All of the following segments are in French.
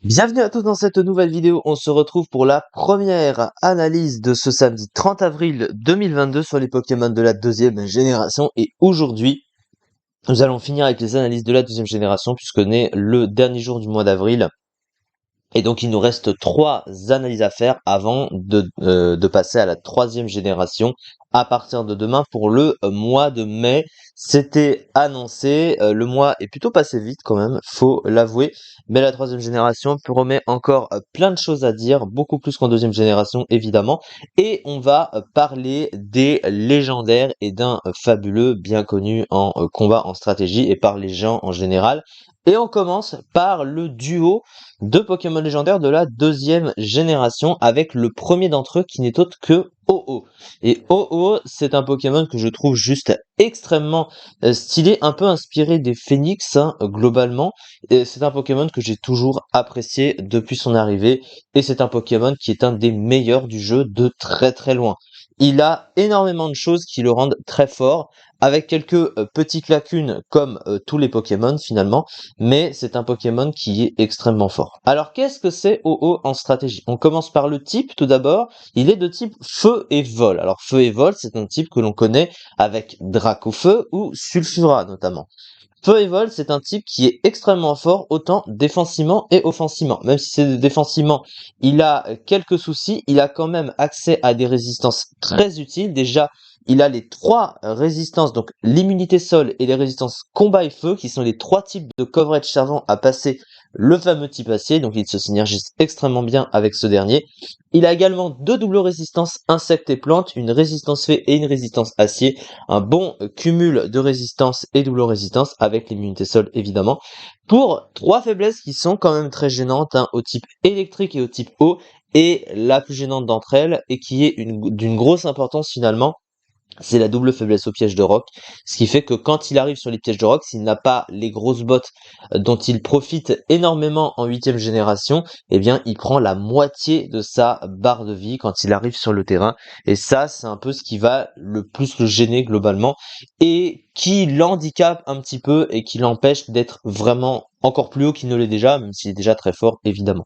Bienvenue à tous dans cette nouvelle vidéo. On se retrouve pour la première analyse de ce samedi 30 avril 2022 sur les Pokémon de la deuxième génération. Et aujourd'hui, nous allons finir avec les analyses de la deuxième génération puisqu'on est le dernier jour du mois d'avril. Et donc il nous reste 3 analyses à faire avant de passer à la troisième génération à partir de demain pour le mois de mai. C'était annoncé, le mois est plutôt passé vite quand même, faut l'avouer, mais la troisième génération promet encore plein de choses à dire, beaucoup plus qu'en deuxième génération évidemment, et on va parler des légendaires et d'un fabuleux bien connu en combat en stratégie et par les gens en général. Et on commence par le duo de Pokémon légendaires de la deuxième génération avec le premier d'entre eux qui n'est autre que Ho-Oh. Et Ho-Oh, c'est un Pokémon que je trouve juste extrêmement stylé, un peu inspiré des Phoenix globalement. Et c'est un Pokémon que j'ai toujours apprécié depuis son arrivée et c'est un Pokémon qui est un des meilleurs du jeu de très très loin. Il a énormément de choses qui le rendent très fort, avec quelques petites lacunes comme tous les Pokémon finalement, mais c'est un Pokémon qui est extrêmement fort. Alors qu'est-ce que c'est Ho-Oh en stratégie? On commence par le type tout d'abord, il est de type feu et vol. Alors feu et vol, c'est un type que l'on connaît avec Dracofeu ou Sulfura notamment. Feu et vol, c'est un type qui est extrêmement fort, autant défensivement et offensivement. Même si c'est défensivement, il a quelques soucis, il a quand même accès à des résistances très utiles. Déjà, il a les 3 résistances, donc l'immunité sol et les résistances combat et feu, qui sont les 3 types de coverage servant à passer le fameux type acier, donc il se synergise extrêmement bien avec ce dernier. Il a également 2 doubles résistances insectes et plantes, une résistance fée et une résistance acier, un bon cumul de résistance et double résistance avec l'immunité sol évidemment, pour 3 faiblesses qui sont quand même très gênantes au type électrique et au type eau, et la plus gênante d'entre elles, et qui est d'une grosse importance finalement, c'est la double faiblesse au piège de roc, ce qui fait que quand il arrive sur les pièges de roc, s'il n'a pas les grosses bottes dont il profite énormément en 8ème génération, eh bien il prend la moitié de sa barre de vie quand il arrive sur le terrain, et ça c'est un peu ce qui va le plus le gêner globalement, et qui l'handicape un petit peu et qui l'empêche d'être vraiment encore plus haut qu'il ne l'est déjà, même s'il est déjà très fort évidemment.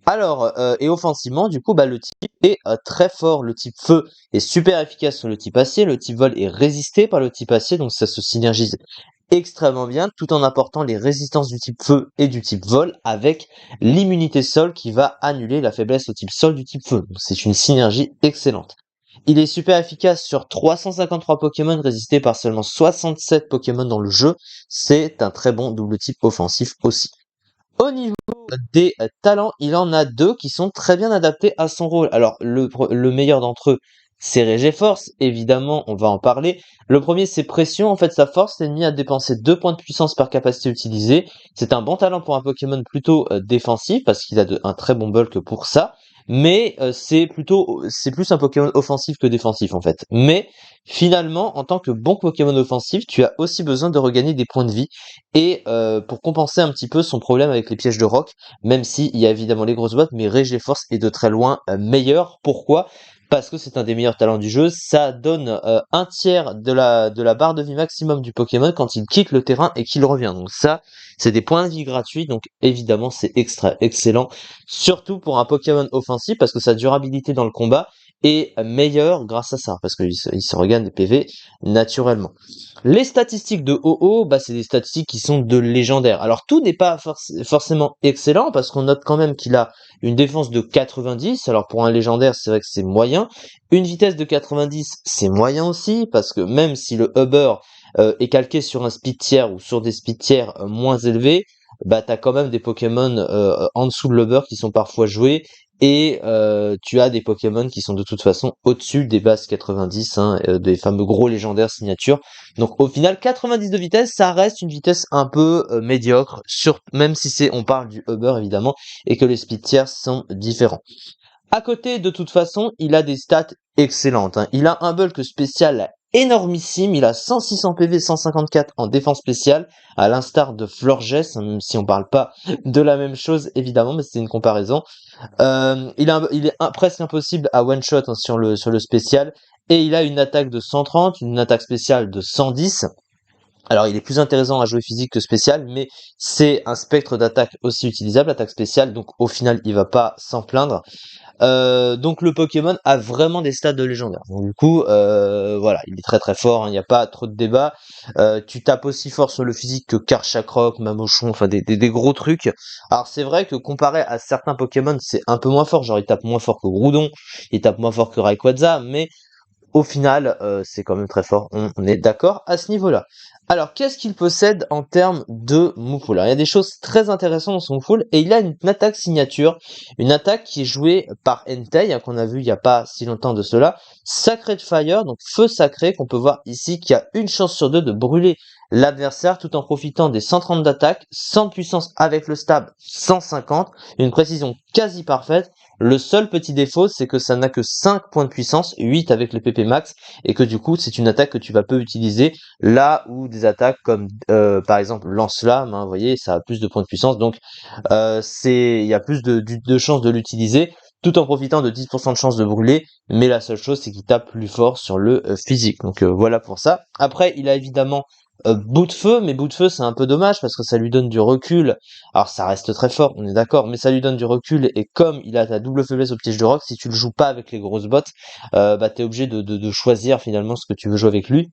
Alors, et offensivement, du coup, le type est très fort. Le type feu est super efficace sur le type acier. Le type vol est résisté par le type acier, donc ça se synergise extrêmement bien, tout en apportant les résistances du type feu et du type vol avec l'immunité sol qui va annuler la faiblesse au type sol du type feu. Donc c'est une synergie excellente. Il est super efficace sur 353 Pokémon résistés par seulement 67 Pokémon dans le jeu. C'est un très bon double type offensif aussi. Au niveau des talents, il en a 2 qui sont très bien adaptés à son rôle. Alors le meilleur d'entre eux, c'est Regiforce, évidemment, on va en parler. Le premier, c'est Pression. En fait, sa force l'ennemi à dépenser 2 points de puissance par capacité utilisée. C'est un bon talent pour un Pokémon plutôt défensif, parce qu'il a un très bon bulk pour ça. Mais c'est plus un Pokémon offensif que défensif en fait. Mais finalement, en tant que bon Pokémon offensif, tu as aussi besoin de regagner des points de vie, et pour compenser un petit peu son problème avec les pièges de roc, même s'il y a évidemment les grosses boîtes, mais Regiforce est de très loin meilleur. Pourquoi? Parce que c'est un des meilleurs talents du jeu. Ça donne un tiers de la barre de vie maximum du Pokémon quand il quitte le terrain et qu'il revient. Donc ça, c'est des points de vie gratuits, donc évidemment c'est excellent, surtout pour un Pokémon offensif, parce que sa durabilité dans le combat est meilleure grâce à ça, parce qu'il se regagne des PV naturellement. Les statistiques de Ho-Oh, c'est des statistiques qui sont de légendaires. Alors tout n'est pas forcément excellent, parce qu'on note quand même qu'il a une défense de 90, alors pour un légendaire c'est vrai que c'est moyen. Une vitesse de 90, c'est moyen aussi, parce que même si le Uber est calqué sur un speed tier ou sur des speed tiers moins élevés, t'as quand même des Pokémon en dessous de l'Uber qui sont parfois joués, et tu as des Pokémon qui sont de toute façon au-dessus des bases 90, des fameux gros légendaires signatures. Donc au final, 90 de vitesse, ça reste une vitesse un peu médiocre, même si on parle du Uber évidemment, et que les speed tiers sont différents. À côté, de toute façon, il a des stats excellentes. Il a un bulk spécial énormissime, il a 106 en PV, 154 en défense spéciale, à l'instar de Florges, même si on parle pas de la même chose évidemment, mais c'est une comparaison. Il est presque impossible à one shot sur le spécial, et il a une attaque de 130, une attaque spéciale de 110. Alors, il est plus intéressant à jouer physique que spécial, mais c'est un spectre d'attaque aussi utilisable, attaque spéciale, donc au final, il va pas s'en plaindre. Donc le Pokémon a vraiment des stats de légendaire. Donc du coup, voilà, il est très très fort, hein, il n'y a pas trop de débat. Tu tapes aussi fort sur le physique que Karchakroc, Mamochon, enfin des gros trucs. Alors c'est vrai que comparé à certains Pokémon, c'est un peu moins fort, genre il tape moins fort que Groudon, il tape moins fort que Rayquaza, mais au final, c'est quand même très fort, on est d'accord à ce niveau-là. Alors, qu'est-ce qu'il possède en termes de Moupoule? Alors, il y a des choses très intéressantes dans son Moupoule, et il a une attaque signature, une attaque qui est jouée par Entei, hein, qu'on a vu il n'y a pas si longtemps de cela, Sacred Fire, donc feu sacré, qu'on peut voir ici, qui a une chance sur deux de brûler l'adversaire, tout en profitant des 130 d'attaque, 100 de puissance avec le stab, 150, une précision quasi parfaite. Le seul petit défaut, c'est que ça n'a que 5 points de puissance, 8 avec le PP max, et que du coup, c'est une attaque que tu vas peu utiliser, là où des attaques comme, par exemple, Lance-Flamme, hein, vous voyez, ça a plus de points de puissance, donc il y a plus de chances de l'utiliser, tout en profitant de 10% de chances de brûler, mais la seule chose, c'est qu'il tape plus fort sur le physique. Donc voilà pour ça. Après, il a évidemment bout de feu, mais bout de feu, c'est un peu dommage, parce que ça lui donne du recul. Alors ça reste très fort, on est d'accord, mais ça lui donne du recul, et comme il a ta double faiblesse au piège de roc, si tu le joues pas avec les grosses bottes, bah t'es obligé de choisir finalement ce que tu veux jouer avec lui.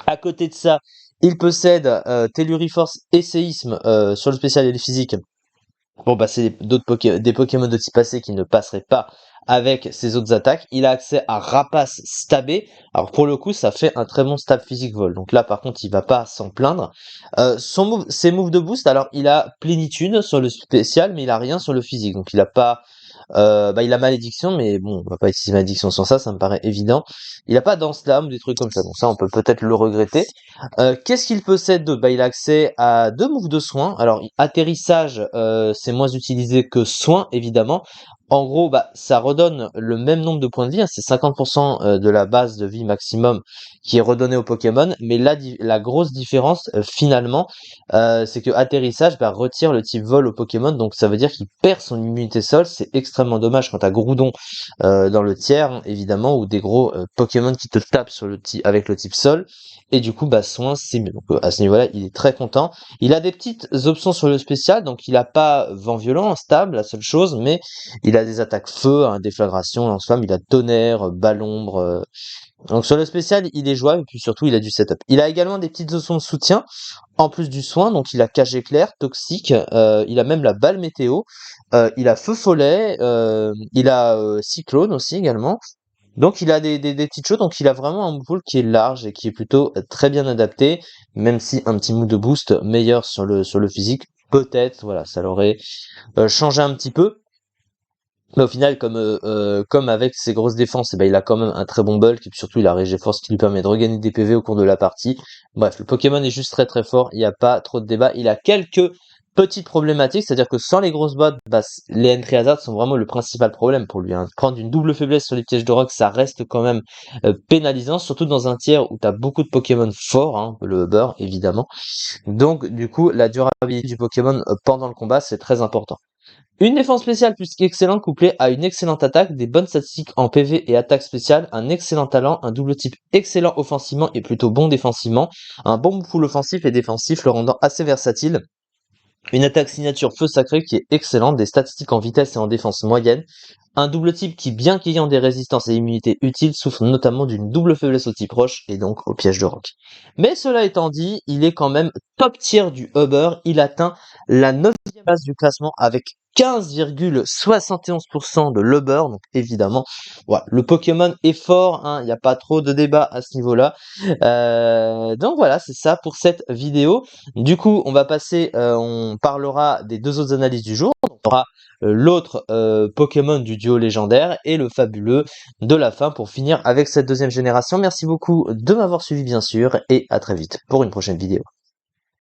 À côté de ça, il possède Telluriforce et Séisme sur le spécial et le physique. Bon bah c'est des Pokémon de type passé qui ne passeraient pas avec ses autres attaques. Il a accès à Rapace stabé. Alors pour le coup ça fait un très bon stab physique vol. Donc là par contre il va pas s'en plaindre. Ses moves de boost, alors il a plénitude sur le spécial mais il a rien sur le physique. Donc il a pas bah, il a malédiction, mais bon, on va pas utiliser malédiction sans ça, ça me paraît évident. Il a pas danse d'âme ou des trucs comme ça, donc ça, on peut peut-être le regretter. Qu'est-ce qu'il possède d'autre? Bah, il a accès à deux moves de soins. Alors, atterrissage, c'est moins utilisé que soin, évidemment. En gros, bah, ça redonne le même nombre de points de vie, hein, c'est 50% de la base de vie maximum qui est redonné au Pokémon, mais la grosse différence, finalement, c'est que atterrissage bah, retire le type vol au Pokémon, donc ça veut dire qu'il perd son immunité sol. C'est extrêmement dommage quand t'as Groudon dans le tiers, hein, évidemment, ou des gros Pokémon qui te tapent sur avec le type sol. Et du coup, bah, soin, c'est mieux. Donc à ce niveau-là, il est très content. Il a des petites options sur le spécial, donc il a pas vent violent, stable, la seule chose, mais il a des attaques feu, hein, déflagration, lance-flamme, il a tonnerre, ballombre, donc sur le spécial, il est jouable et puis surtout il a du setup. Il a également des petites options de soutien en plus du soin, donc il a cage éclair, toxique, il a même la balle météo, il a feu follet, il a cyclone aussi également. Donc il a des petites choses, donc il a vraiment un pool qui est large et qui est plutôt très bien adapté, même si un petit move de boost meilleur sur le physique, peut-être, voilà, ça l'aurait changé un petit peu. Mais au final, comme avec ses grosses défenses, eh ben, il a quand même un très bon bulk, et puis surtout il a Régé Force qui lui permet de regagner des PV au cours de la partie. Bref, le Pokémon est juste très très fort, il n'y a pas trop de débat. Il a quelques petites problématiques, c'est-à-dire que sans les grosses bottes, bah, les entry hazards sont vraiment le principal problème pour lui, hein. Prendre une double faiblesse sur les pièges de rock, ça reste quand même pénalisant, surtout dans un tiers où tu as beaucoup de Pokémon forts, hein, le Uber évidemment. Donc du coup, la durabilité du Pokémon pendant le combat, c'est très important. Une défense spéciale plus qu'excellente couplée à une excellente attaque, des bonnes statistiques en PV et attaque spéciale, un excellent talent, un double type excellent offensivement et plutôt bon défensivement, un bon pool offensif et défensif le rendant assez versatile, une attaque signature feu sacré qui est excellente, des statistiques en vitesse et en défense moyenne, un double type qui, bien qu'ayant des résistances et immunités utiles, souffre notamment d'une double faiblesse au type roche et donc au piège de roc. Mais cela étant dit, il est quand même top tier du Uber, il atteint la 9e place du classement avec 15,71% de l'Uber, donc évidemment, voilà, le Pokémon est fort, hein, il n'y a pas trop de débat à ce niveau-là. Donc voilà, c'est ça pour cette vidéo. Du coup, on va passer, on parlera des deux autres analyses du jour. On aura l'autre Pokémon du duo légendaire et le fabuleux de la fin pour finir avec cette deuxième génération. Merci beaucoup de m'avoir suivi bien sûr et à très vite pour une prochaine vidéo.